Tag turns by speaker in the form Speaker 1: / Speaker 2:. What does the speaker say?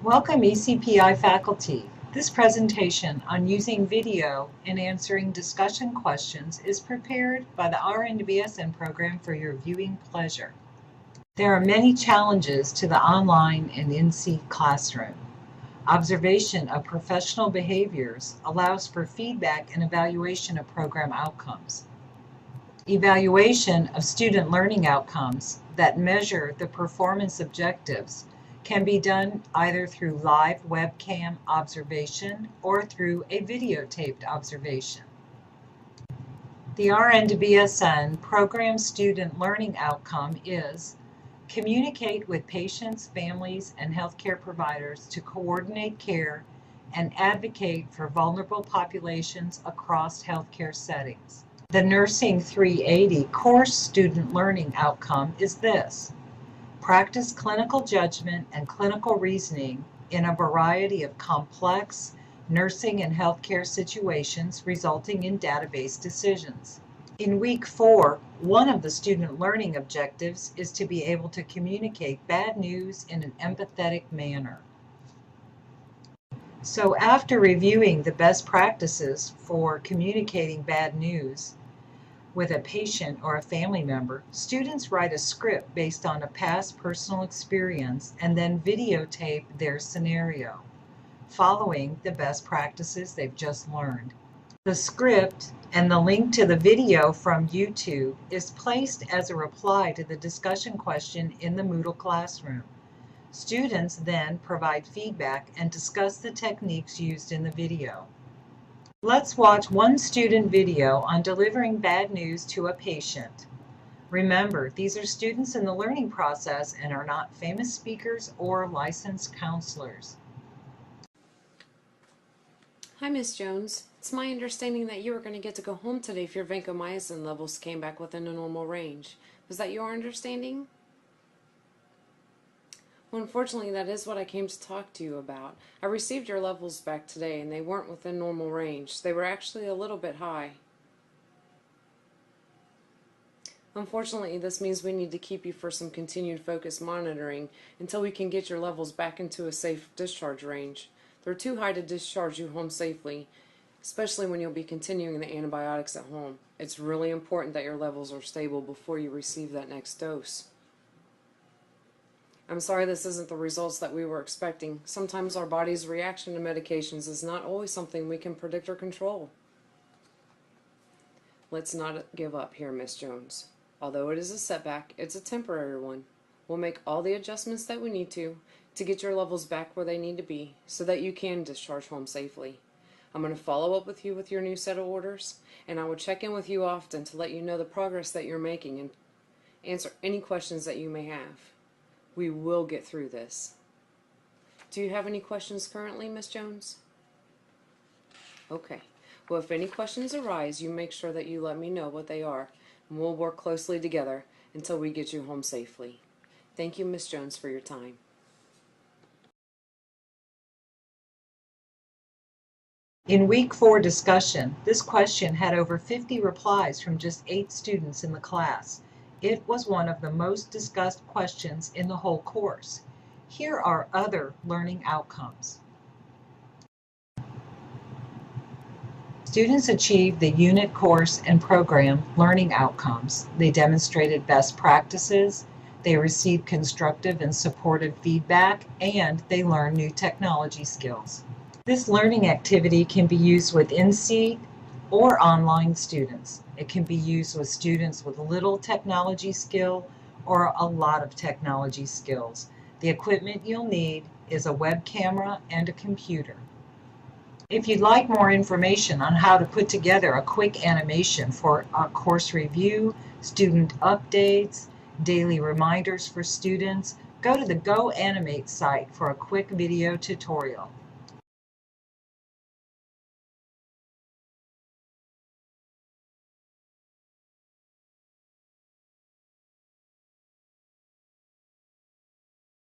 Speaker 1: Welcome ECPI faculty. This presentation on using video in answering discussion questions is prepared by the RN to BSN program for your viewing pleasure. There are many challenges to the online and in-seat classroom. Observation of professional behaviors allows for feedback and evaluation of program outcomes. Evaluation of student learning outcomes that measure the performance objectives can be done either through live webcam observation or through a videotaped observation. The RN to BSN program student learning outcome is communicate with patients, families, and healthcare providers to coordinate care and advocate for vulnerable populations across healthcare settings. The Nursing 380 course student learning outcome is this: practice clinical judgment and clinical reasoning in a variety of complex nursing and healthcare situations, resulting in database decisions. In week 4, one of the student learning objectives is to be able to communicate bad news in an empathetic manner. So after reviewing the best practices for communicating bad news with a patient or a family member, students write a script based on a past personal experience and then videotape their scenario, following the best practices they've just learned. The script and the link to the video from YouTube is placed as a reply to the discussion question in the Moodle classroom. Students then provide feedback and discuss the techniques used in the video. Let's watch one student video on delivering bad news to a patient. Remember, these are students in the learning process and are not famous speakers or licensed counselors.
Speaker 2: Hi, Miss Jones. It's my understanding that you were going to get to go home today if your vancomycin levels came back within a normal range. Was that your understanding? Well, unfortunately, that is what I came to talk to you about. I received your levels back today, and they weren't within normal range. They were actually a little bit high. Unfortunately, this means we need to keep you for some continued focused monitoring until we can get your levels back into a safe discharge range. They're too high to discharge you home safely, especially when you'll be continuing the antibiotics at home. It's really important that your levels are stable before you receive that next dose. I'm sorry this isn't the results that we were expecting. Sometimes our body's reaction to medications is not always something we can predict or control. Let's not give up here, Miss Jones. Although it is a setback, it's a temporary one. We'll make all the adjustments that we need to get your levels back where they need to be so that you can discharge home safely. I'm going to follow up with you with your new set of orders, and I will check in with you often to let you know the progress that you're making and answer any questions that you may have. We will get through this. Do you have any questions currently, Miss Jones? Okay. Well, if any questions arise, you make sure that you let me know what they are, and we'll work closely together until we get you home safely. Thank you, Miss Jones, for your time.
Speaker 1: In week 4 discussion, this question had over 50 replies from just 8 students in the class. It was one of the most discussed questions in the whole course. Here are other learning outcomes. Students achieved the unit, course, and program learning outcomes. They demonstrated best practices, they received constructive and supportive feedback, and they learned new technology skills. This learning activity can be used with in-seat or online students. It can be used with students with little technology skill or a lot of technology skills. The equipment you'll need is a web camera and a computer. If you'd like more information on how to put together a quick animation for a course review, student updates, daily reminders for students, go to the GoAnimate site for a quick video tutorial.